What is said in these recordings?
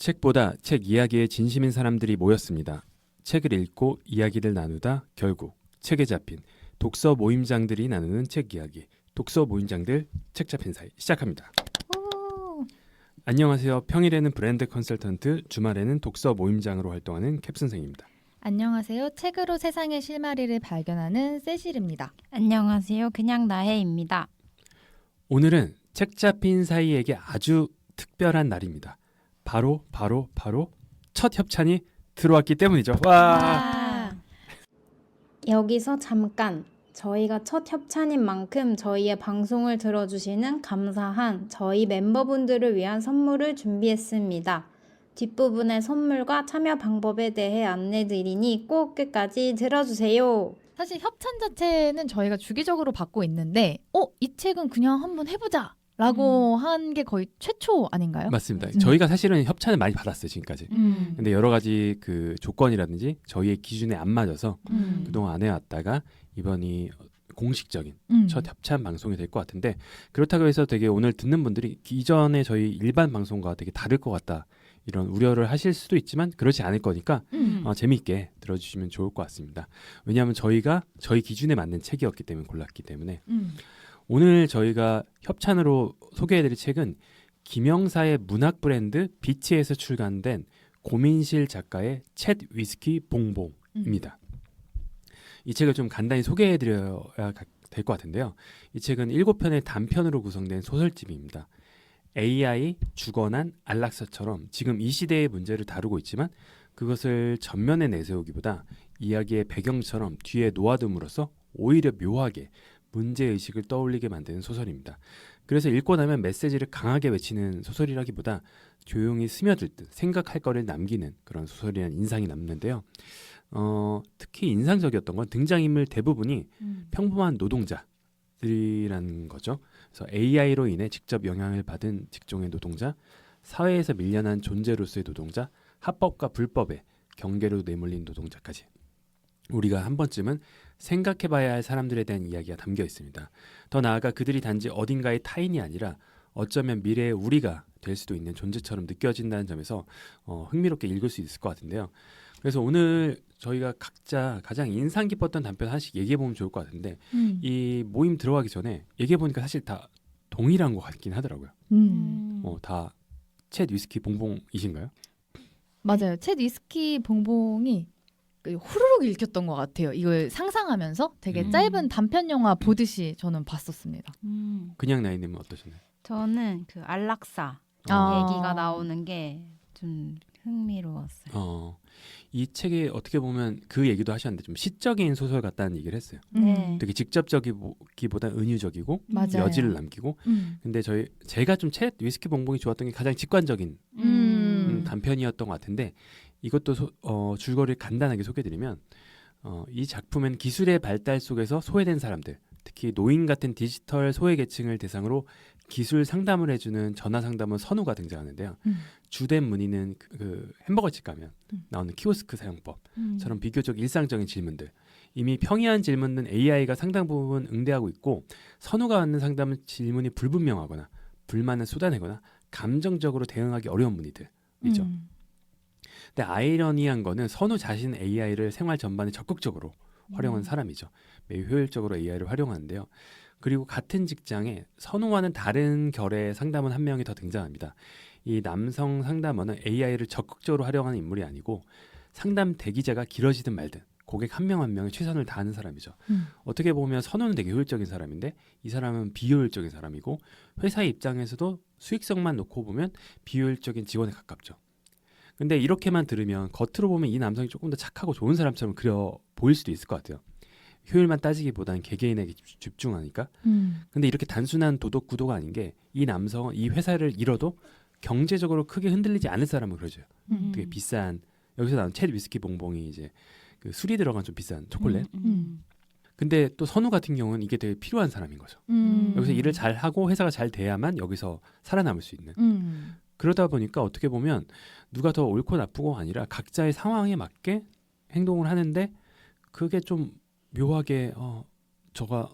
책보다 책 이야기에 진심인 사람들이 모였습니다. 책을 읽고 이야기를 나누다 결국 책에 잡힌 독서 모임장들이 나누는 책 이야기. 독서 모임장들 책 잡힌 사이 시작합니다. 안녕하세요. 평일에는 브랜드 컨설턴트, 주말에는 독서 모임장으로 활동하는 캡 선생입니다. 안녕하세요. 책으로 세상의 실마리를 발견하는 세실입니다. 안녕하세요. 그냥 나혜입니다. 오늘은 책 잡힌 사이에게 아주 특별한 날입니다. 바로 첫 협찬이 들어왔기 때문이죠. 와! 여기서 잠깐 저희가 첫 협찬인 만큼 저희의 방송을 들어주시는 감사한 저희 멤버분들을 위한 선물을 준비했습니다. 뒷부분의 선물과 참여 방법에 대해 안내드리니 꼭 끝까지 들어주세요. 사실 협찬 자체는 저희가 주기적으로 받고 있는데 이 책은 그냥 한번 해보자 라고 한 게 거의 최초 아닌가요? 맞습니다. 저희가 사실은 협찬을 많이 받았어요, 지금까지. 음. 근데 여러 가지 그 조건이라든지 저희의 기준에 안 맞아서 그동안 안 해왔다가 이번이 공식적인 첫 협찬 방송이 될 것 같은데, 그렇다고 해서 되게 오늘 듣는 분들이 이전에 저희 일반 방송과 되게 다를 것 같다 이런 우려를 하실 수도 있지만 그렇지 않을 거니까 재미있게 들어주시면 좋을 것 같습니다. 왜냐하면 저희가 저희 기준에 맞는 책이었기 때문에 골랐기 때문에. 오늘 저희가 협찬으로 소개해드릴 책은 김영사의 문학 브랜드 비치에서 출간된 고민실 작가의 챗 위스키 봉봉입니다. 이 책을 좀 간단히 소개해드려야 될 것 같은데요. 이 책은 7편의 단편으로 구성된 소설집입니다. AI, 주거난, 안락사처럼 지금 이 시대의 문제를 다루고 있지만 그것을 전면에 내세우기보다 이야기의 배경처럼 뒤에 놓아둠으로써 오히려 묘하게 문제의식을 떠올리게 만드는 소설입니다. 그래서 읽고 나면 메시지를 강하게 외치는 소설이라기보다 조용히 스며들 듯 생각할 거를 남기는 그런 소설이라는 인상이 남는데요. 특히 인상적이었던 건 등장인물 대부분이 평범한 노동자들이라는 거죠. 그래서 AI로 인해 직접 영향을 받은 직종의 노동자, 사회에서 밀려난 존재로서의 노동자, 합법과 불법의 경계로 내몰린 노동자까지 우리가 한 번쯤은 생각해봐야 할 사람들에 대한 이야기가 담겨 있습니다. 더 나아가 그들이 단지 어딘가의 타인이 아니라 어쩌면 미래의 우리가 될 수도 있는 존재처럼 느껴진다는 점에서 흥미롭게 읽을 수 있을 것 같은데요. 그래서 오늘 저희가 각자 가장 인상 깊었던 단편 하나씩 얘기해보면 좋을 것 같은데 이 모임 들어가기 전에 얘기해보니까 사실 다 동일한 것 같긴 하더라고요. 다 챗 위스키 봉봉이신가요? 맞아요. 챗 위스키 봉봉이 후루룩 읽혔던 것 같아요. 이걸 상상하면서 되게 짧은 단편 영화 보듯이 저는 봤었습니다. 그냥 나이님은 어떠셨나요? 저는 그 안락사 얘기가 나오는 게 좀 흥미로웠어요. 이 책에 어떻게 보면 그 얘기도 하셨는데 좀 시적인 소설 같다는 얘기를 했어요. 되게 직접적이기보다 은유적이고 맞아요. 여지를 남기고. 근데 제가 좀 챗 위스키 봉봉이 좋았던 게 가장 직관적인 단편이었던 것 같은데, 이것도 줄거리를 간단하게 소개해드리면 이 작품은 기술의 발달 속에서 소외된 사람들, 특히 노인 같은 디지털 소외계층을 대상으로 기술 상담을 해주는 전화 상담원 선우가 등장하는데요. 주된 문의는 그 햄버거집 가면 나오는 키오스크 사용법처럼 비교적 일상적인 질문들, 이미 평이한 질문은 AI가 상당 부분 응대하고 있고, 선우가 받는 상담은 질문이 불분명하거나 불만을 쏟아내거나 감정적으로 대응하기 어려운 문의들이죠. 근데 아이러니한 거는 선우 자신 AI를 생활 전반에 적극적으로 활용한 사람이죠. 매우 효율적으로 AI를 활용하는데요. 그리고 같은 직장에 선우와는 다른 결의 상담원 한 명이 더 등장합니다. 이 남성 상담원은 AI를 적극적으로 활용하는 인물이 아니고 상담 대기자가 길어지든 말든 고객 한 명 한 명에 최선을 다하는 사람이죠. 어떻게 보면 선우는 되게 효율적인 사람인데 이 사람은 비효율적인 사람이고, 회사의 입장에서도 수익성만 놓고 보면 비효율적인 직원에 가깝죠. 근데 이렇게만 들으면 겉으로 보면 이 남성이 조금 더 착하고 좋은 사람처럼 그려 보일 수도 있을 것 같아요. 효율만 따지기보다는 개개인에게 집중하니까. 근데 이렇게 단순한 도덕 구도가 아닌 게, 이 남성은 이 회사를 잃어도 경제적으로 크게 흔들리지 않을 사람을 그려줘요. 되게 비싼, 여기서 나온 챗 위스키 봉봉이 이제 그 술이 들어간 좀 비싼 초콜릿. 근데 또 선우 같은 경우는 이게 되게 필요한 사람인 거죠. 여기서 일을 잘 하고 회사가 잘 돼야만 여기서 살아남을 수 있는. 그러다 보니까 어떻게 보면 누가 더 옳고 나쁘고 아니라 각자의 상황에 맞게 행동을 하는데, 그게 좀 묘하게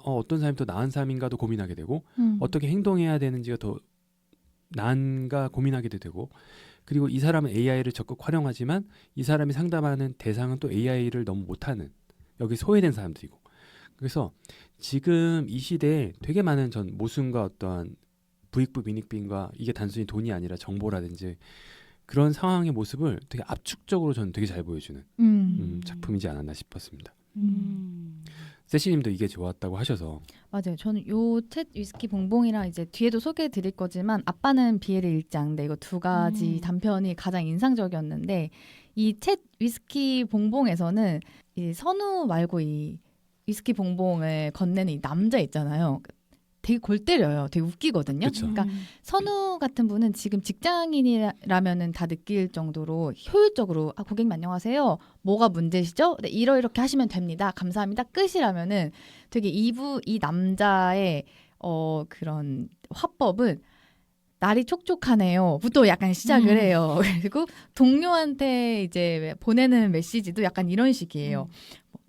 어떤 사람이 더 나은 사람인가도 고민하게 되고 어떻게 행동해야 되는지가 더 난가 고민하게도 되고 그리고 이 사람은 AI를 적극 활용하지만 이 사람이 상담하는 대상은 또 AI를 너무 못하는 여기 소외된 사람들이고 그래서 지금 이 시대에 되게 많은 전 모순과 어떠한 부익부 빈익빈과 이게 단순히 돈이 아니라 정보라든지 그런 상황의 모습을 되게 압축적으로 저는 되게 잘 보여주는 작품이지 않았나 싶었습니다. 세시님도 이게 좋았다고 하셔서 맞아요. 저는 요 챗 위스키 봉봉이랑 이제 뒤에도 소개해 드릴 거지만 아빠는 비애를 읽지 않는데 이거 두 가지 단편이 가장 인상적이었는데 이 챗 위스키 봉봉에서는 이 선우 말고 이 위스키 봉봉을 건네는 이 남자 있잖아요. 되게 골 때려요. 되게 웃기거든요. 그쵸. 그러니까 선우 같은 분은 지금 직장인이라면은 다 느낄 정도로 효율적으로 고객님 안녕하세요. 뭐가 문제시죠? 네, 이렇게 하시면 됩니다. 감사합니다. 끝이라면은 되게 이 남자의 그런 화법은 날이 촉촉하네요. 부터 약간 시작을 해요. 그리고 동료한테 이제 보내는 메시지도 약간 이런 식이에요.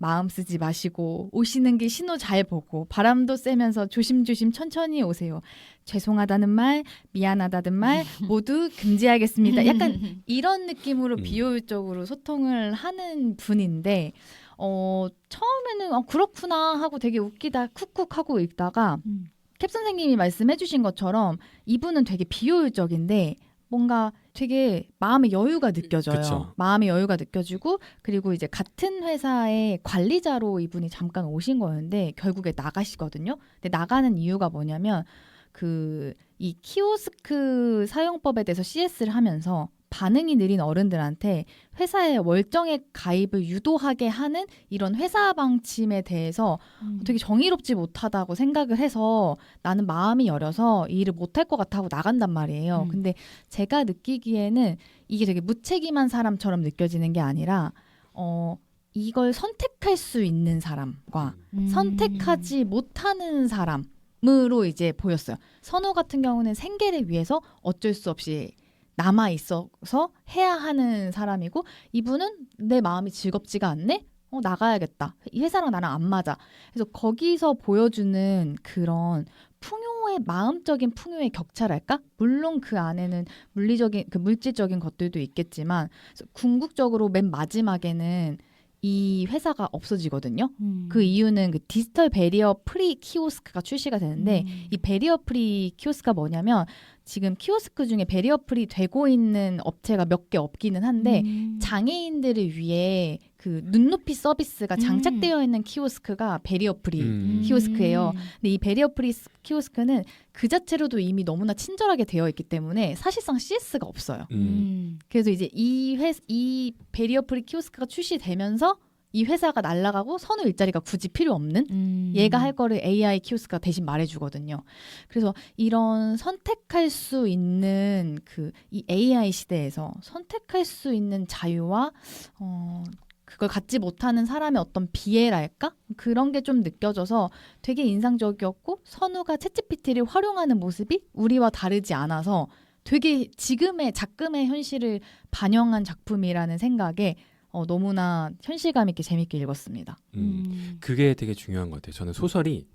마음 쓰지 마시고 오시는 게 신호 잘 보고 바람도 쐬면서 조심조심 천천히 오세요. 죄송하다는 말, 미안하다는 말 모두 금지하겠습니다. 약간 이런 느낌으로 비효율적으로 소통을 하는 분인데 처음에는 그렇구나 하고 되게 웃기다 쿡쿡 하고 읽다가 캡 선생님이 말씀해 주신 것처럼 이분은 되게 비효율적인데 뭔가 되게 마음의 여유가 느껴져요. 그쵸. 마음의 여유가 느껴지고 그리고 이제 같은 회사의 관리자로 이분이 잠깐 오신 거였는데 결국에 나가시거든요. 근데 나가는 이유가 뭐냐면 이 키오스크 사용법에 대해서 CS를 하면서 반응이 느린 어른들한테 회사의 월정액 가입을 유도하게 하는 이런 회사 방침에 대해서 되게 정의롭지 못하다고 생각을 해서 나는 마음이 여려서 이 일을 못할 것 같아 하고 나간단 말이에요. 근데 제가 느끼기에는 이게 되게 무책임한 사람처럼 느껴지는 게 아니라 이걸 선택할 수 있는 사람과 선택하지 못하는 사람으로 이제 보였어요. 선우 같은 경우는 생계를 위해서 어쩔 수 없이 남아 있어서 해야 하는 사람이고 이분은 내 마음이 즐겁지가 않네? 나가야겠다. 이 회사랑 나랑 안 맞아. 그래서 거기서 보여주는 그런 풍요의 마음적인 풍요의 격차랄까? 물론 그 안에는 물질적인 것들도 있겠지만 궁극적으로 맨 마지막에는 이 회사가 없어지거든요. 그 이유는 그 디지털 배리어 프리 키오스크가 출시가 되는데 이 배리어 프리 키오스크가 뭐냐면 지금 키오스크 중에 배리어 프리 되고 있는 업체가 몇 개 없기는 한데 장애인들을 위해 그 눈높이 서비스가 장착되어 있는 키오스크가 배리어 프리 키오스크예요. 근데 이 배리어 프리 키오스크는 그 자체로도 이미 너무나 친절하게 되어 있기 때문에 사실상 CS가 없어요. 그래서 이제 이 배리어 프리 키오스크가 출시되면서 이 회사가 날아가고 선우 일자리가 굳이 필요 없는 얘가 할 거를 AI 키오스크가 대신 말해주거든요. 그래서 이런 선택할 수 있는 이 AI 시대에서 선택할 수 있는 자유와 그걸 갖지 못하는 사람의 어떤 비애랄까? 그런 게 좀 느껴져서 되게 인상적이었고 선우가 챗GPT를 활용하는 모습이 우리와 다르지 않아서 되게 지금의 작금의 현실을 반영한 작품이라는 생각에 너무나 현실감 있게 재밌게 읽었습니다. 그게 되게 중요한 것 같아요. 저는 소설이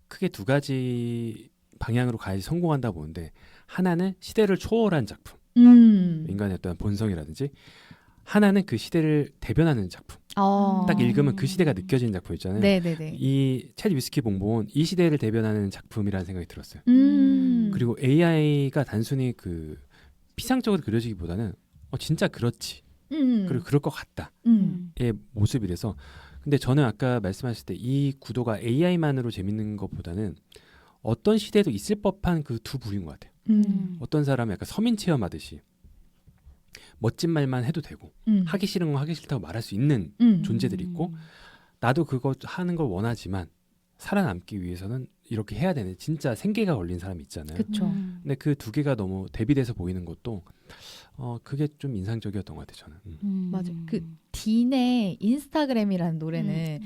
크게 두 가지 방향으로 가야지 성공한다 보는데 하나는 시대를 초월한 작품, 인간의 어떤 본성이라든지 하나는 그 시대를 대변하는 작품. 딱 읽으면 그 시대가 느껴지는 작품 있잖아요. 네네네. 이 챗 위스키 봉봉은 이 시대를 대변하는 작품이라는 생각이 들었어요. 그리고 AI가 단순히 피상적으로 그려지기보다는 진짜 그렇지. 그리고 그럴 것 같다의 모습이라서 근데 저는 아까 말씀하실 때 이 구도가 AI만으로 재밌는 것보다는 어떤 시대에도 있을 법한 그 두 부류인 것 같아요. 어떤 사람은 약간 서민 체험하듯이 멋진 말만 해도 되고 하기 싫은 건 하기 싫다고 말할 수 있는 존재들이 있고 나도 그거 하는 걸 원하지만 살아남기 위해서는 이렇게 해야 되는 진짜 생계가 걸린 사람이 있잖아요. 그렇죠. 근데 그 두 개가 너무 대비돼서 보이는 것도 그게 좀 인상적이었던 것 같아요. 저는. 맞아. 그 딘의 인스타그램이라는 노래는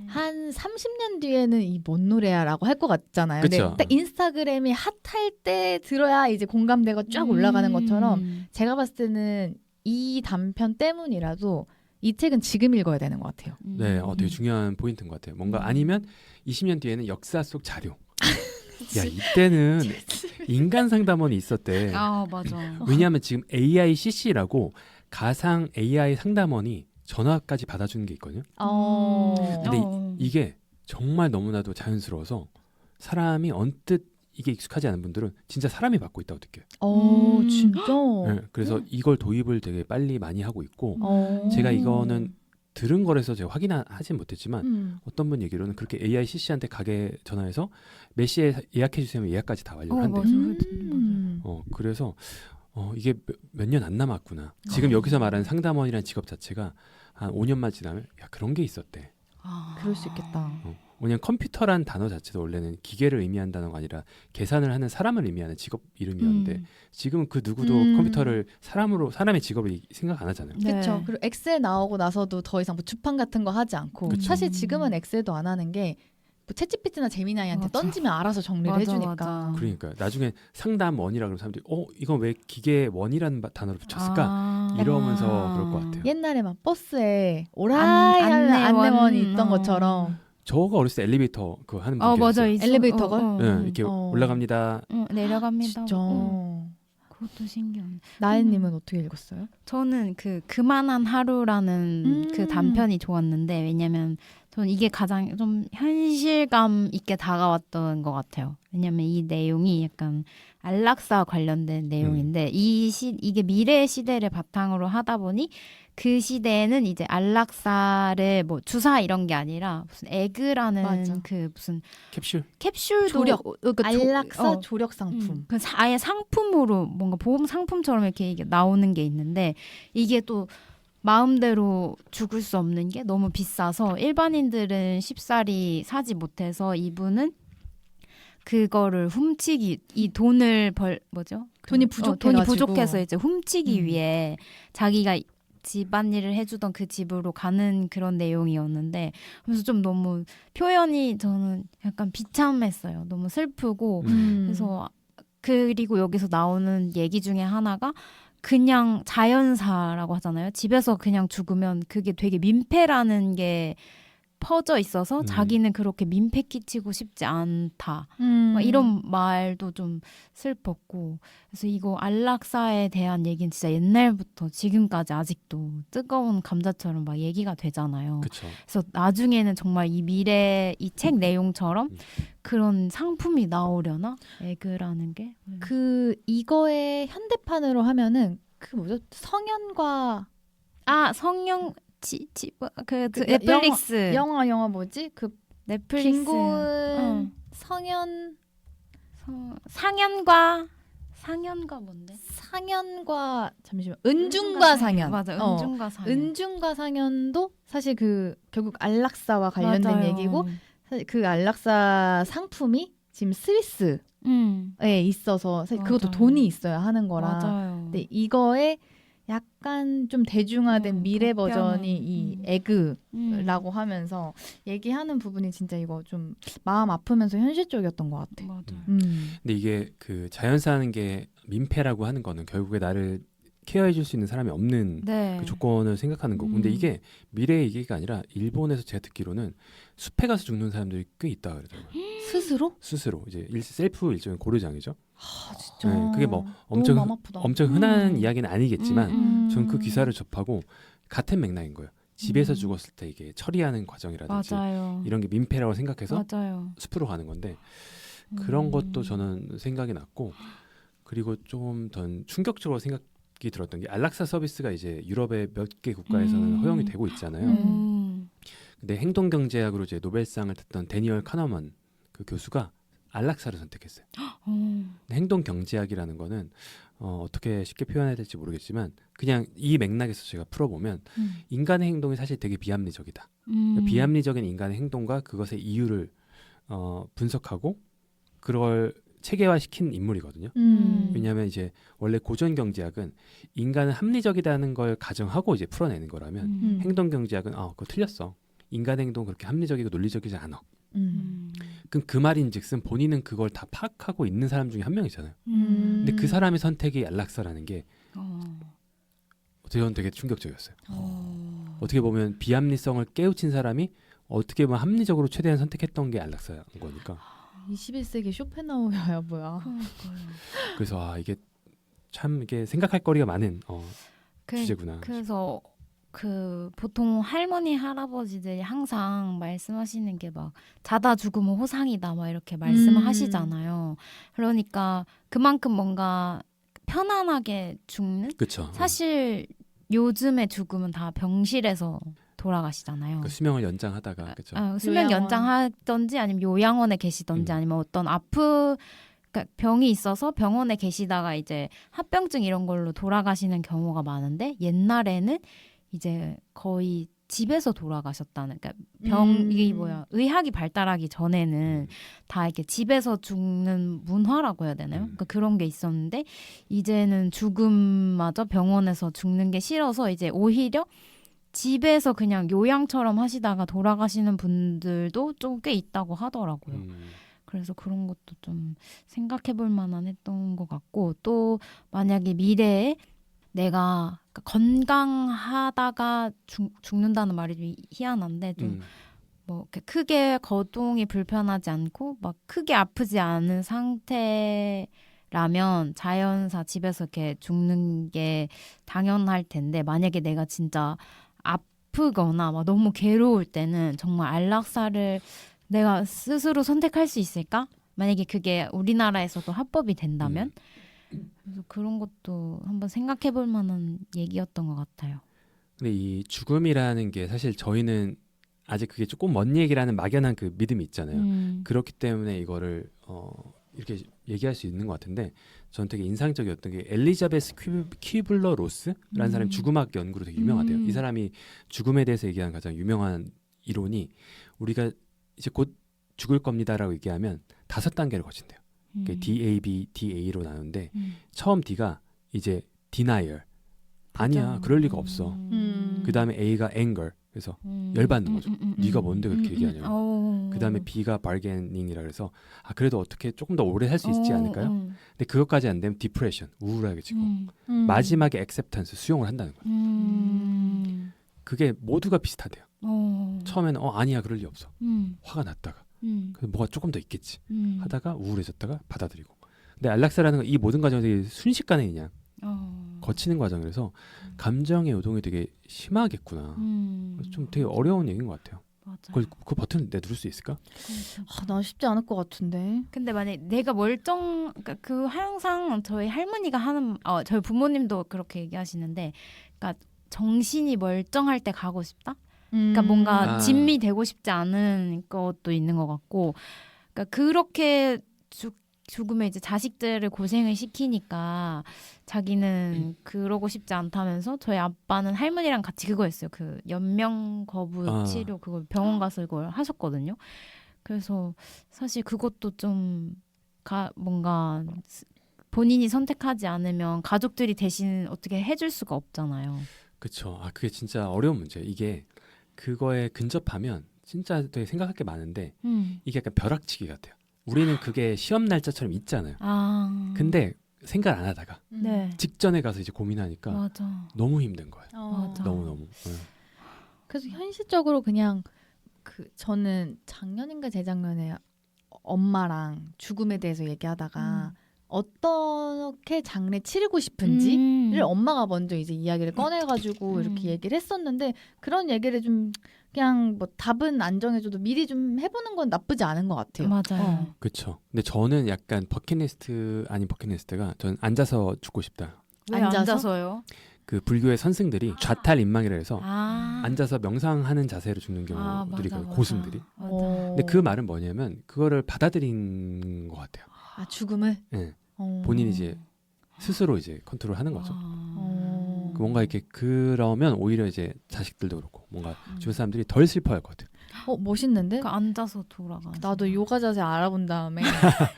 한 30년 뒤에는 이 뭔 노래야라고 할 것 같잖아요. 근데 그쵸. 딱 인스타그램이 핫할 때 들어야 이제 공감대가 쫙 올라가는 것처럼 제가 봤을 때는 이 단편 때문이라도 이 책은 지금 읽어야 되는 것 같아요. 네, 되게 중요한 포인트인 것 같아요. 뭔가 아니면 20년 뒤에는 역사 속 자료. 야 이때는 인간 상담원이 있었대. 아 맞아. 왜냐하면 지금 AICC라고 가상 AI 상담원이 전화까지 받아주는 게 있거든요. 근데 이게 정말 너무나도 자연스러워서 사람이 언뜻 이게 익숙하지 않은 분들은 진짜 사람이 받고 있다고 느껴요. 진짜? 네, 그래서 이걸 도입을 되게 빨리 많이 하고 있고 어. 제가 이거는 들은 거라서 제가 확인하진 못했지만 어떤 분 얘기로는 그렇게 AICC한테 가게 전화해서 몇 시에 예약해 주시면 예약까지 다 완료를 한대요. 그래서 이게 몇 년 안 남았구나. 지금 여기서 말하는 상담원이라는 직업 자체가 한 5년만 지나면 야 그런 게 있었대. 그럴 수 있겠다. 왜냐면 컴퓨터란 단어 자체도 원래는 기계를 의미한 단어가 아니라 계산을 하는 사람을 의미하는 직업 이름이었는데 지금은 그 누구도 컴퓨터를 사람의 직업을 생각 안 하잖아요. 그렇죠. 네. 그리고 엑셀 나오고 나서도 더 이상 뭐 주판 같은 거 하지 않고 그쵸. 사실 지금은 엑셀도 안 하는 게 뭐 챗GPT나 제미나이한테 맞아. 던지면 알아서 정리를 맞아, 해주니까. 맞아. 그러니까 나중에 상담원이라 그러면 사람들이 이건 왜 기계원이라는 단어를 붙였을까? 이러면서 그럴 것 같아요. 옛날에 막 버스에 오라이 하는 안내원이 있던 것처럼 저가 어렸을 때 엘리베이터 그거 하는 분 맞아. 계셨어요. 엘리베이터가? 네, 이렇게 올라갑니다. 내려갑니다. 진짜. 그것도 신기하네. 나혜님은 어떻게 읽었어요? 저는 그만한 하루라는 그 단편이 좋았는데 왜냐면 저는 이게 가장 좀 현실감 있게 다가왔던 것 같아요. 왜냐면 이 내용이 약간 안락사 관련된 내용인데 이게 미래 시대를 바탕으로 하다 보니 그 시대에는 이제 안락사를 뭐 주사 이런 게 아니라 무슨 에그라는 맞아. 그 무슨 캡슐도 조력. 그러니까 안락사 조력 상품. 아예 상품으로 뭔가 보험 상품처럼 이렇게 이게 나오는 게 있는데 이게 또 마음대로 죽을 수 없는 게 너무 비싸서 일반인들은 쉽사리 사지 못해서 이분은 그거를 훔치기 이 돈을 돈이 돈이 부족해서 이제 훔치기 위해 자기가 집안일을 해주던 그 집으로 가는 그런 내용이었는데 그래서 좀 너무 표현이 저는 약간 비참했어요. 너무 슬프고 그래서 그리고 여기서 나오는 얘기 중에 하나가 그냥 자연사라고 하잖아요. 집에서 그냥 죽으면 그게 되게 민폐라는 게 퍼져 있어서 자기는 그렇게 민폐 끼치고 싶지 않다. 막 이런 말도 좀 슬펐고 그래서 이거 안락사에 대한 얘기는 진짜 옛날부터 지금까지 아직도 뜨거운 감자처럼 막 얘기가 되잖아요. 그쵸. 그래서 나중에는 정말 이 미래 이 책 내용처럼 그런 상품이 나오려나? 에그라는 게? 이거의 현대판으로 하면은 그 뭐죠? 성현과 성형 넷플릭스 영화 뭐지? 그 넷플릭스 김고은 상현과 뭔데? 상현과 잠시만 은중과 상현 맞아 은중과 상현 은중과 상현도 사실 그 결국 안락사와 관련된 맞아요. 얘기고 사실 그 안락사 상품이 지금 스위스에 있어서 사실 그것도 맞아요. 돈이 있어야 하는 거라. 맞아요. 근데 이거에 약간 좀 대중화된 미래 버전이 이 에그라고 하면서 얘기하는 부분이 진짜 이거 좀 마음 아프면서 현실적이었던 것 같아. 맞아. 근데 이게 그 자연사하는 게 민폐라고 하는 거는 결국에 나를 케어해줄 수 있는 사람이 없는 그 조건을 생각하는 거고. 근데 이게 미래의 얘기가 아니라 일본에서 제가 듣기로는 숲에 가서 죽는 사람들이 꽤 있다 그러더라고요. 스스로 이제 셀프 일종의 고려장이죠. 진짜. 네, 그게 뭐 마음 아프다. 엄청 흔한 이야기는 아니겠지만 저는 그 기사를 접하고 같은 맥락인 거예요. 집에서 죽었을 때 이게 처리하는 과정이라든지 맞아요. 이런 게 민폐라고 생각해서 맞아요. 숲으로 가는 건데 그런 것도 저는 생각이 났고 그리고 좀 더 충격적으로 생각이 들었던 게 안락사 서비스가 이제 유럽의 몇 개 국가에서는 허용이 되고 있잖아요. 근데 행동경제학으로 이제 노벨상을 탔던 데니얼 카너먼 그 교수가 안락사를 선택했어요. 행동경제학이라는 거는 어떻게 쉽게 표현해야 될지 모르겠지만 그냥 이 맥락에서 제가 풀어보면 인간의 행동이 사실 되게 비합리적이다. 비합리적인 인간의 행동과 그것의 이유를 분석하고 그걸 체계화시킨 인물이거든요. 왜냐하면 이제 원래 고전 경제학은 인간은 합리적이다는 걸 가정하고 이제 풀어내는 거라면 행동 경제학은 그거 틀렸어. 인간의 행동 그렇게 합리적이고 논리적이지 않아. 그럼 그 말인즉슨 본인은 그걸 다 파악하고 있는 사람 중에 한 명이잖아요. 근데 그 사람의 선택이 안락사라는 게 저는 되게 충격적이었어요. 어떻게 보면 비합리성을 깨우친 사람이 어떻게 보면 합리적으로 최대한 선택했던 게 안락사인 거니까. 21세기 쇼펜하우어야 뭐야. 그래서 이게 참 이게 생각할 거리가 많은 그, 주제구나. 그래서 그 보통 할머니 할아버지들이 항상 말씀하시는 게 막 자다 죽으면 호상이다 막 이렇게 말씀을 하시잖아요. 그러니까 그만큼 뭔가 편안하게 죽는? 그렇죠. 사실 요즘의 죽음은 다 병실에서 돌아가시잖아요. 그 수명을 연장하다가 그렇죠. 수명 요양원. 연장하든지 아니면 요양원에 계시든지 아니면 어떤 그러니까 병이 있어서 병원에 계시다가 이제 합병증 이런 걸로 돌아가시는 경우가 많은데 옛날에는 이제 거의 집에서 돌아가셨다는 그러니까 이게 뭐야 의학이 발달하기 전에는 다 이렇게 집에서 죽는 문화라고 해야 되나요? 그러니까 그런 게 있었는데 이제는 죽음마저 병원에서 죽는 게 싫어서 이제 오히려 집에서 그냥 요양처럼 하시다가 돌아가시는 분들도 좀 꽤 있다고 하더라고요. 그래서 그런 것도 좀 생각해 볼 만한 했던 것 같고 또 만약에 미래에 내가 건강하다가 죽는다는 말이 좀 희한한데 좀 뭐 크게 거동이 불편하지 않고 막 크게 아프지 않은 상태라면 자연사 집에서 이렇게 죽는 게 당연할 텐데 만약에 내가 진짜 아프거나 막 너무 괴로울 때는 정말 안락사를 내가 스스로 선택할 수 있을까? 만약에 그게 우리나라에서도 합법이 된다면 그래서 그런 것도 한번 생각해 볼 만한 얘기였던 것 같아요. 근데 이 죽음이라는 게 사실 저희는 아직 그게 조금 먼 얘기라는 막연한 그 믿음이 있잖아요. 그렇기 때문에 이거를 이렇게 얘기할 수 있는 것 같은데 저는 되게 인상적이었던 게 엘리자베스 퀴블러 로스라는 사람이 죽음학 연구로 되게 유명하대요. 이 사람이 죽음에 대해서 얘기한 가장 유명한 이론이 우리가 이제 곧 죽을 겁니다라고 얘기하면 5단계를 거친대요. DAB, DA로 나누는데 처음 D가 이제 denial. 아니야, 그럴 리가 없어. 그 다음에 A가 anger. 그래서 열받는 거죠. 네가 뭔데 그렇게 얘기하냐고. 그 다음에 B가 bargaining이라 그래서 그래도 어떻게 조금 더 오래 살 수 있지 않을까요? 근데 그것까지 안 되면 depression, 우울하게 지고 마지막에 acceptance, 수용을 한다는 거예요. 그게 모두가 비슷하대요. 처음에는 아니야, 그럴 리 없어. 화가 났다가 그래서 뭐가 조금 더 있겠지 하다가 우울해졌다가 받아들이고. 근데 안락사라는 건 이 모든 과정이 되게 순식간에 그냥 거치는 과정이라서 감정의 요동이 되게 심하겠구나. 그래서 좀 되게 어려운 얘기인 것 같아요. 그 버튼 내두를 수 있을까? 난 쉽지 않을 것 같은데. 근데 만약 내가 그러니까 그 항상 저희 할머니가 하는 저희 부모님도 그렇게 얘기하시는데, 그러니까 정신이 멀쩡할 때 가고 싶다. 그러니까 뭔가 진미 되고 싶지 않은 것도 있는 것 같고, 그러니까 그렇게 죽음에 이제 자식들을 고생을 시키니까 자기는 그러고 싶지 않다면서 저희 아빠는 할머니랑 같이 그거 했어요. 그 연명 거부 치료 그걸 병원 가서 이걸 하셨거든요. 그래서 사실 그것도 좀 뭔가 본인이 선택하지 않으면 가족들이 대신 어떻게 해줄 수가 없잖아요. 그렇죠. 그게 진짜 어려운 문제예요. 이게 그거에 근접하면 진짜 되게 생각할 게 많은데 이게 약간 벼락치기 같아요. 우리는 그게 시험 날짜처럼 있잖아요. 근데 생각 안 하다가 직전에 가서 이제 고민하니까 맞아. 너무 힘든 거예요. 맞아. 너무. 그래서 현실적으로 그냥 저는 작년인가 재작년에 엄마랑 죽음에 대해서 얘기하다가 어떻게 장례 치르고 싶은지를 엄마가 먼저 이제 이야기를 꺼내가지고 이렇게 얘기를 했었는데 그런 얘기를 좀 그냥 뭐 답은 안 정해줘도 미리 좀 해보는 건 나쁘지 않은 것 같아요. 맞아요. 그렇죠. 근데 저는 약간 버킷리스트 아닌 버킷리스트가 저는 앉아서 죽고 싶다. 왜 앉아서요? 그 불교의 선승들이 좌탈인망이라 해서 앉아서 명상하는 자세로 죽는 경우들이 맞아. 고승들이. 맞아. 근데 그 말은 뭐냐면 그거를 받아들인 것 같아요. 죽음을? 네. 본인이 이제 스스로 이제 컨트롤하는 거죠. 뭔가 이렇게 그러면 오히려 이제 자식들도 그렇고 뭔가 주변 사람들이 덜 슬퍼할 것 같아요. 멋있는데? 앉아서 돌아가. 나도 요가 자세 알아본 다음에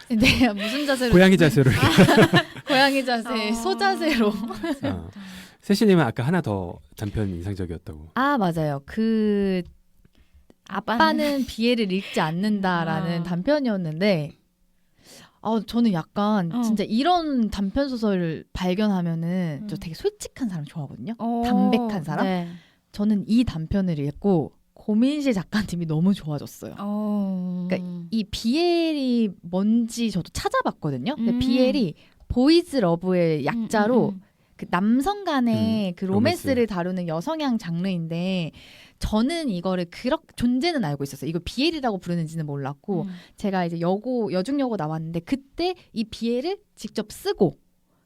내가 무슨 자세로 고양이 자세로 고양이 자세, 소자세로. 세시님은 아까 하나 더 단편 인상적이었다고. 맞아요. 그 아빠는 비애를 읽지 않는다라는 단편이었는데 저는 약간 진짜 이런 단편 소설을 발견하면은 저 되게 솔직한 사람 좋아하거든요. 담백한 사람. 네. 저는 이 단편을 읽고 고민실 작가님이 너무 좋아졌어요. 그러니까 이 BL이 뭔지 저도 찾아봤거든요. 근데 BL이 보이즈 러브의 약자로 그 남성 간의 그 로맨스를 다루는 여성향 장르인데 저는 이거를 그렇게 존재는 알고 있었어요. 이거 BL이라고 부르는지는 몰랐고 제가 이제 여중여고 나왔는데 그때 이 BL을 직접 쓰고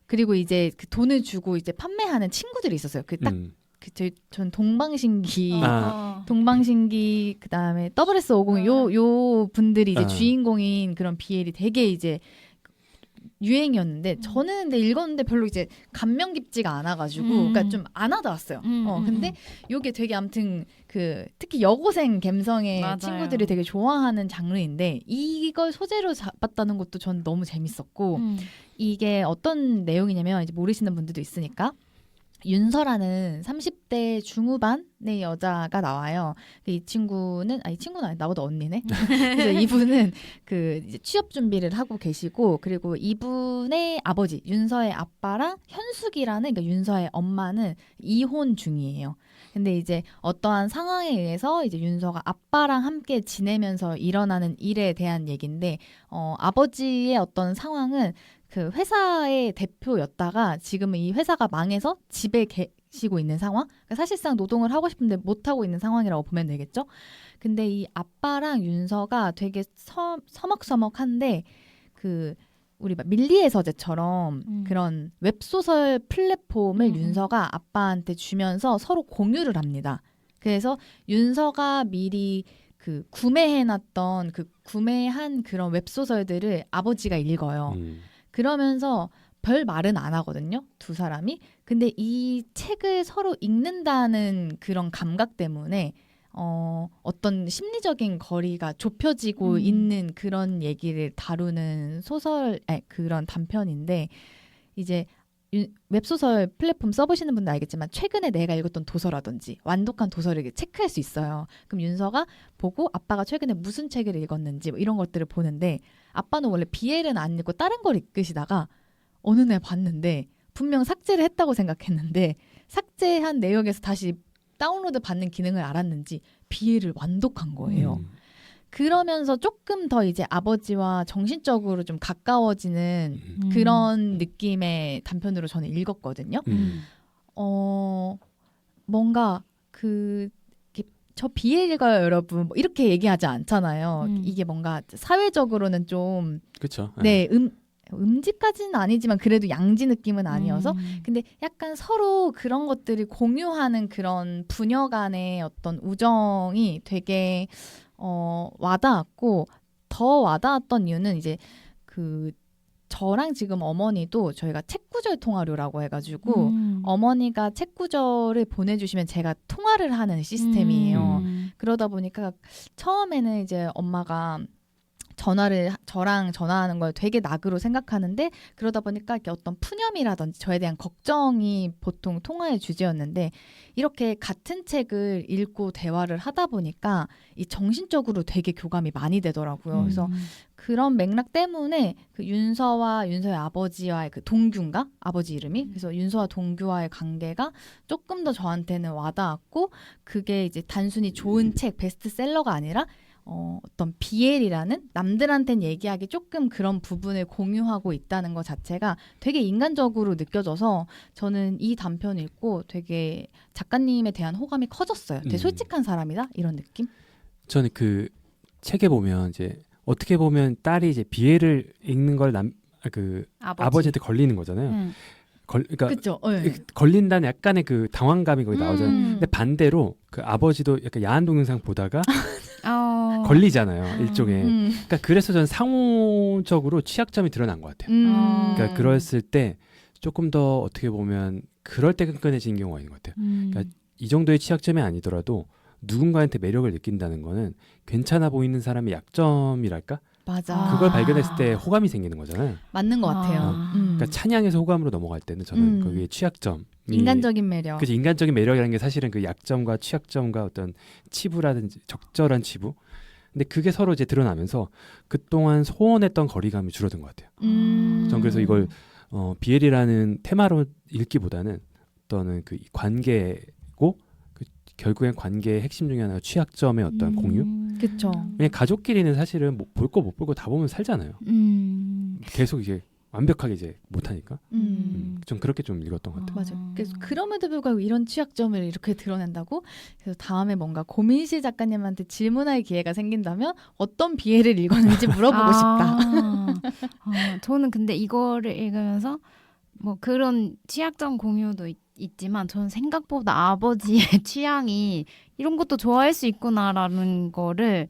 그리고 이제 그 돈을 주고 이제 판매하는 친구들이 있었어요. 그 딱 전 동방신기 동방신기 그다음에 WS501 요 분들이 이제 주인공인 그런 BL이 되게 이제 유행이었는데 저는 근데 읽었는데 별로 이제 감명 깊지가 않아가지고 그러니까 좀 안 와닿았어요. 근데 요게 되게 아무튼 그 특히 여고생 감성의 맞아요. 친구들이 되게 좋아하는 장르인데 이걸 소재로 잡았다는 것도 전 너무 재밌었고 이게 어떤 내용이냐면 이제 모르시는 분들도 있으니까 윤서라는 30대 중후반의 여자가 나와요. 이 친구는 아니 나보다 언니네. 그래서 이분은 그 이제 취업 준비를 하고 계시고 그리고 이분의 아버지 윤서의 아빠랑 현숙이라는 그러니까 윤서의 엄마는 이혼 중이에요. 근데 이제 어떠한 상황에 의해서 이제 윤서가 아빠랑 함께 지내면서 일어나는 일에 대한 얘기인데 아버지의 어떤 상황은 그 회사의 대표였다가 지금은 이 회사가 망해서 집에 계시고 있는 상황? 그러니까 사실상 노동을 하고 싶은데 못하고 있는 상황이라고 보면 되겠죠? 근데 이 아빠랑 윤서가 되게 서먹서먹한데 그 우리 막 밀리의 서재처럼 그런 웹소설 플랫폼을 윤서가 아빠한테 주면서 서로 공유를 합니다. 그래서 윤서가 미리 그 구매해놨던 그 구매한 그런 웹소설들을 아버지가 읽어요. 그러면서 별 말은 안 하거든요. 두 사람이. 근데 이 책을 서로 읽는다는 그런 감각 때문에 어떤 심리적인 거리가 좁혀지고 있는 그런 얘기를 다루는 그런 단편인데 이제 웹소설 플랫폼 써보시는 분들 알겠지만 최근에 내가 읽었던 도서라든지 완독한 도서를 체크할 수 있어요. 그럼 윤서가 보고 아빠가 최근에 무슨 책을 읽었는지 뭐 이런 것들을 보는데 아빠는 원래 BL은 안 읽고 다른 걸 읽으시다가 어느 날 봤는데 분명 삭제를 했다고 생각했는데 삭제한 내용에서 다시 다운로드 받는 기능을 알았는지 BL을 완독한 거예요. 그러면서 조금 더 이제 아버지와 정신적으로 좀 가까워지는 그런 느낌의 단편으로 저는 읽었거든요. 뭔가 저 BL가요 여러분 뭐 이렇게 얘기하지 않잖아요. 이게 뭔가 사회적으로는 좀 그렇죠. 네, 음지까지는 아니지만 그래도 양지 느낌은 아니어서 근데 약간 서로 그런 것들을 공유하는 그런 부녀 간의 어떤 우정이 되게 와닿았고 더 와닿았던 이유는 이제 그 저랑 지금 어머니도 저희가 책구절 통화료라고 해가지고 어머니가 책구절을 보내주시면 제가 통화를 하는 시스템이에요. 그러다 보니까 처음에는 이제 엄마가 저랑 전화하는 걸 되게 낙으로 생각하는데 그러다 보니까 이렇게 어떤 푸념이라든지 저에 대한 걱정이 보통 통화의 주제였는데 이렇게 같은 책을 읽고 대화를 하다 보니까 이 정신적으로 되게 교감이 많이 되더라고요. 그래서 그런 맥락 때문에 그 윤서와 윤서의 아버지와의 그 동규인가? 아버지 이름이? 그래서 윤서와 동규와의 관계가 조금 더 저한테는 와닿았고 그게 이제 단순히 좋은 책, 베스트셀러가 아니라 어떤 BL이라는 남들한텐 얘기하기 조금 그런 부분을 공유하고 있다는 것 자체가 되게 인간적으로 느껴져서 저는 이 단편 읽고 되게 작가님에 대한 호감이 커졌어요. 되게 솔직한 사람이다 이런 느낌? 저는 그 책에 보면 이제 어떻게 보면 딸이 이제 BL을 읽는 걸 아버지한테 걸리는 거잖아요. 그러니까 그쵸? 걸린다는 약간의 그 당황감이 거기 나오잖아요. 근데 반대로 그 아버지도 약간 야한 동영상 보다가 걸리잖아요. 일종의. 그러니까 그래서 저는 상호적으로 취약점이 드러난 것 같아요. 그러니까 그랬을 때 조금 더 어떻게 보면 그럴 때 끈끈해지는 경우가 있는 것 같아요. 그러니까 이 정도의 취약점이 아니더라도 누군가한테 매력을 느낀다는 거는 괜찮아 보이는 사람의 약점이랄까? 맞아. 그걸 발견했을 때 호감이 생기는 거잖아요. 맞는 것 같아요. 그러니까 찬양에서 호감으로 넘어갈 때는 저는 거기에 취약점 인간적인 매력. 그치, 인간적인 매력이라는 게 사실은 그 약점과 취약점과 어떤 치부라든지 적절한 치부. 근데 그게 서로 이제 드러나면서 그동안 소원했던 거리감이 줄어든 것 같아요. 전 그래서 이걸 BL이라는 테마로 읽기보다는 어떤 그 관계고 그 결국엔 관계의 핵심 중에 하나가 취약점의 어떤 공유. 그쵸. 그냥 가족끼리는 사실은 뭐 볼 거 못 보고 다 보면 살잖아요. 계속 이제 완벽하게 이제 못하니까. 좀 그렇게 좀 읽었던 것 같아요. 맞아요. 그래서 그럼에도 불구하고 이런 취약점을 이렇게 드러낸다고. 그래서 다음에 뭔가 고민실 작가님한테 질문할 기회가 생긴다면 어떤 비애를 읽었는지 물어보고 싶다. 저는 근데 이거를 읽으면서 뭐 그런 취약점 공유도 있지만 저는 생각보다 아버지의 취향이 이런 것도 좋아할 수 있구나라는 거를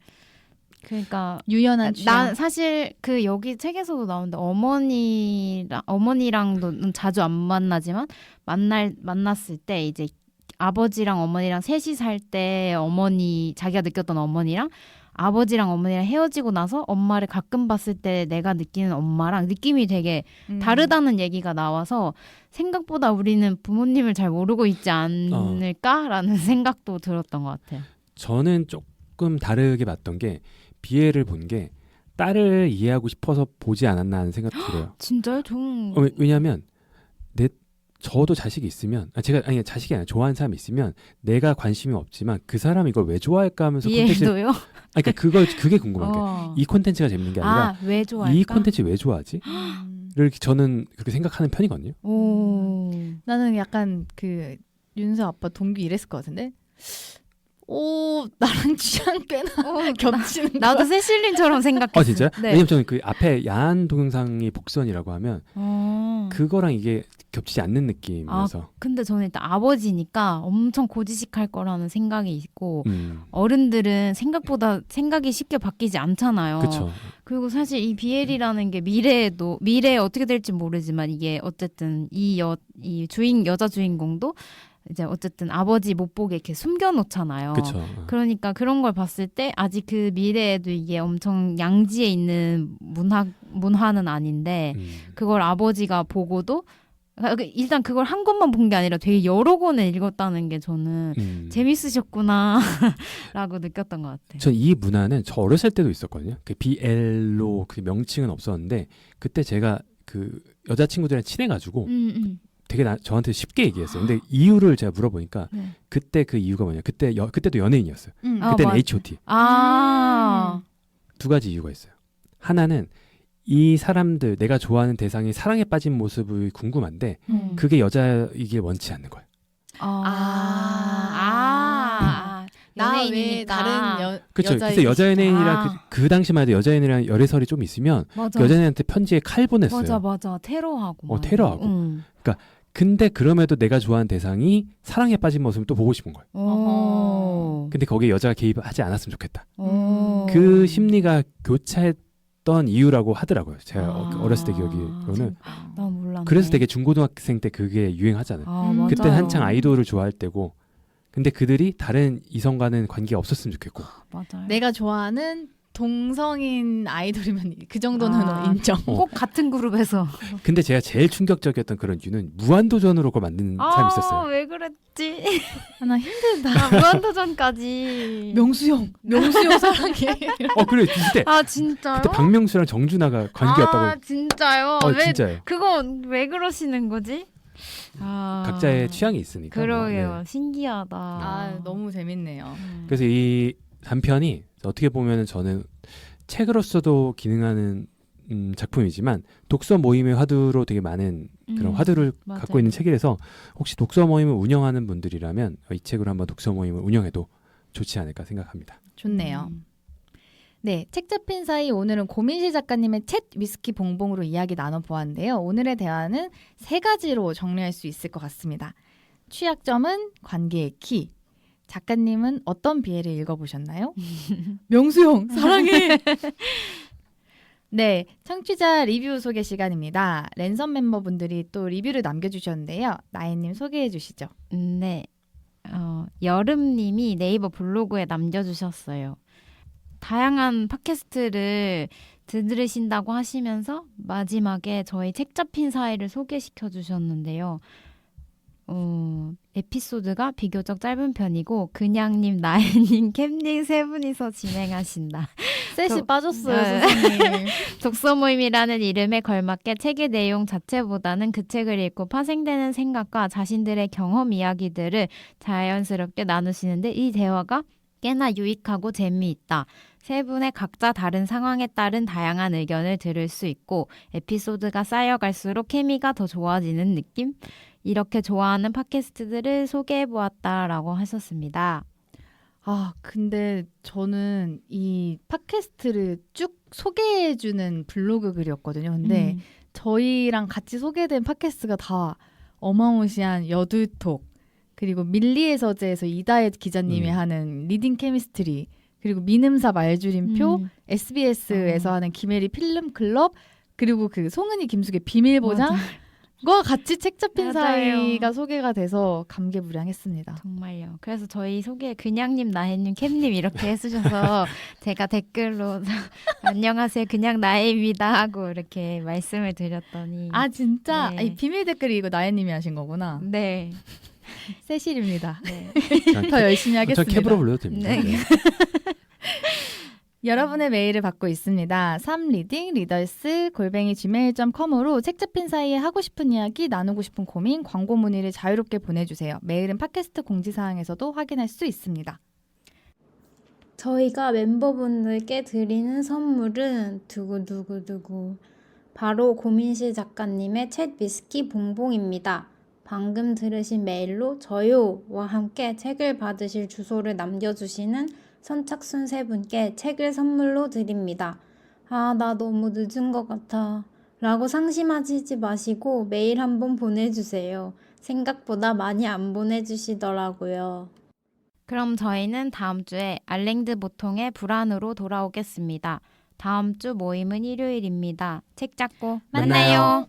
그러니까 유연한 취향. 난 사실 그 여기 책에서도 나오는데 어머니랑도 자주 안 만나지만 만났을 때 이제 아버지랑 어머니랑 셋이 살 때 자기가 느꼈던 어머니랑 아버지랑 어머니랑 헤어지고 나서 엄마를 가끔 봤을 때 내가 느끼는 엄마랑 느낌이 되게 다르다는 얘기가 나와서 생각보다 우리는 부모님을 잘 모르고 있지 않을까라는 생각도 들었던 것 같아요. 저는 조금 다르게 봤던 게 비애를 본 게 딸을 이해하고 싶어서 보지 않았나 하는 생각이 들어요. 진짜요? 좀 왜냐하면 저도 자식이 있으면 자식이 아니라 좋아하는 사람이 있으면 내가 관심이 없지만 그 사람이 이걸 왜 좋아할까 하면서 이해도요? 그러니까 그게 궁금한 게 이 콘텐츠가 재밌는 게 아니라 왜 좋아할까? 이 콘텐츠 왜 좋아하지? 를 저는 그렇게 생각하는 편이거든요. 나는 약간 그 윤서 아빠 동규 이랬을 것 같은데. 나랑 취향 꽤나 겹치는 거. 나도 세실린처럼 생각했어요. 진짜요? 네. 왜냐면 저는 그 앞에 야한 동영상이 복선이라고 하면 그거랑 이게 겹치지 않는 느낌이어서. 근데 저는 일단 아버지니까 엄청 고지식할 거라는 생각이 있고 어른들은 생각보다 생각이 쉽게 바뀌지 않잖아요. 그렇죠. 그리고 사실 이 비엘이라는 게 미래에 어떻게 될지 모르지만 이게 어쨌든 이 여자 주인공도 이제 어쨌든 아버지 못 보게 이렇게 숨겨놓잖아요. 그렇죠. 그러니까 그런 걸 봤을 때 아직 그 미래에도 이게 엄청 양지에 있는 문화는 아닌데 그걸 아버지가 보고도 일단 그걸 한 권만 본 게 아니라 되게 여러 권을 읽었다는 게 저는 재밌으셨구나 라고 느꼈던 것 같아요. 전 이 문화는 저 어렸을 때도 있었거든요. 그 BL로 그 명칭은 없었는데 그때 제가 그 여자친구들이랑 친해가지고 되게 저한테 쉽게 얘기했어요. 근데 이유를 제가 물어보니까 그때 그 이유가 뭐냐. 그때도 연예인이었어요. 그때는 H.O.T. 두 가지 이유가 있어요. 하나는 이 사람들 내가 좋아하는 대상이 사랑에 빠진 모습이 궁금한데 그게 여자이길 원치 않는 거예요. 나 외에 다른 그렇죠. 그래서 여자 연예인이랑 그 당시만 해도 여자 연예인이랑 열애설이 좀 있으면 그 여자 연예인한테 편지에 칼 보냈어요. 맞아. 테러하고. 테러하고. 그러니까 근데 그럼에도 내가 좋아하는 대상이 사랑에 빠진 모습을 또 보고 싶은 거예요. 근데 거기에 여자가 개입하지 않았으면 좋겠다. 그 심리가 교차했던 이유라고 하더라고요. 제가 어렸을 때 기억으로는. 난 몰랐네. 그래서 되게 중고등학생 때 그게 유행하잖아요. 그때 한창 아이돌을 좋아할 때고 근데 그들이 다른 이성과는 관계가 없었으면 좋겠고. 맞아요. 내가 좋아하는 동성인 아이돌이면 그 정도는 인정. 꼭 같은 그룹에서. 근데 제가 제일 충격적이었던 그런 이유는 무한도전으로 그걸 만든 사람이 있었어요. 왜 그랬지? 나 힘들다. 무한도전까지. 명수형 사랑해. 그래 그때. 진짜요? 그때 박명수랑 정준하가 관계였다고. 진짜요? 진짜요. 그건 왜 그러시는 거지? 각자의 취향이 있으니까. 그러게요. 신기하다. 너무 재밌네요. 그래서 이 단편이 어떻게 보면 저는 책으로서도 기능하는 작품이지만 독서 모임의 화두로 되게 많은 그런 화두를 맞아요. 갖고 있는 책이라서 혹시 독서 모임을 운영하는 분들이라면 이 책으로 한번 독서 모임을 운영해도 좋지 않을까 생각합니다. 좋네요. 네, 책 잡힌 사이 오늘은 고민실 작가님의 챗 위스키 봉봉으로 이야기 나눠보았는데요. 오늘의 대화는 3가지로 정리할 수 있을 것 같습니다. 취약점은 관계의 키. 작가님은 어떤 비애를 읽어보셨나요? 명수형 사랑해. 네, 청취자 리뷰 소개 시간입니다. 랜선 멤버분들이 또 리뷰를 남겨주셨는데요. 나혜님 소개해 주시죠. 네, 여름님이 네이버 블로그에 남겨주셨어요. 다양한 팟캐스트를 들으신다고 하시면서 마지막에 저희 책 잡힌 사이를 소개시켜 주셨는데요. 에피소드가 비교적 짧은 편이고 그냥님, 나혜님, 캠님 3분이서 진행하신다. 셋이 빠졌어요, 네. 선생님. 독서 모임이라는 이름에 걸맞게 책의 내용 자체보다는 그 책을 읽고 파생되는 생각과 자신들의 경험 이야기들을 자연스럽게 나누시는데 이 대화가 꽤나 유익하고 재미있다. 세 분의 각자 다른 상황에 따른 다양한 의견을 들을 수 있고 에피소드가 쌓여갈수록 케미가 더 좋아지는 느낌? 이렇게 좋아하는 팟캐스트들을 소개해보았다라고 하셨습니다. 아, 근데 저는 이 팟캐스트를 쭉 소개해주는 블로그 글이었거든요. 근데 저희랑 같이 소개된 팟캐스트가 다 어마무시한 여두톡, 그리고 밀리의 서재에서 이다혜 기자님이 하는 리딩 케미스트리, 그리고 민음사 말줄임표, SBS에서 하는 김혜리 필름 클럽, 그리고 그 송은이 김숙의 비밀 보장과 같이 책 잡힌 맞아요. 사이가 소개가 돼서 감개무량했습니다. 정말요. 그래서 저희 소개 그냥님, 나혜님, 캠님 이렇게 해주셔서 제가 댓글로 안녕하세요, 그냥 나혜입니다 하고 이렇게 말씀을 드렸더니 아 진짜? 네. 아니, 비밀 댓글이 이거 나혜님이 하신 거구나. 네. 세실입니다. 네. 더 열심히 저 하겠습니다. 캡으로 불러도 됩니다. 네. 네. 여러분의 메일을 받고 있습니다. 3reading@gmail.com으로 책 잡힌 사이에 하고 싶은 이야기, 나누고 싶은 고민, 광고 문의를 자유롭게 보내주세요. 메일은 팟캐스트 공지사항에서도 확인할 수 있습니다. 저희가 멤버분들께 드리는 선물은 두구두구두구 바로 고민실 작가님의 챗 위스키 봉봉입니다. 방금 들으신 메일로 저요와 함께 책을 받으실 주소를 남겨주시는 선착순 3분께 책을 선물로 드립니다. 아, 나 너무 늦은 것 같아 라고 상심하시지 마시고 메일 한번 보내주세요. 생각보다 많이 안 보내주시더라고요. 그럼 저희는 다음 주에 알랭드 보통의 불안으로 돌아오겠습니다. 다음 주 모임은 일요일입니다. 책 잡고 만나요. 만나요.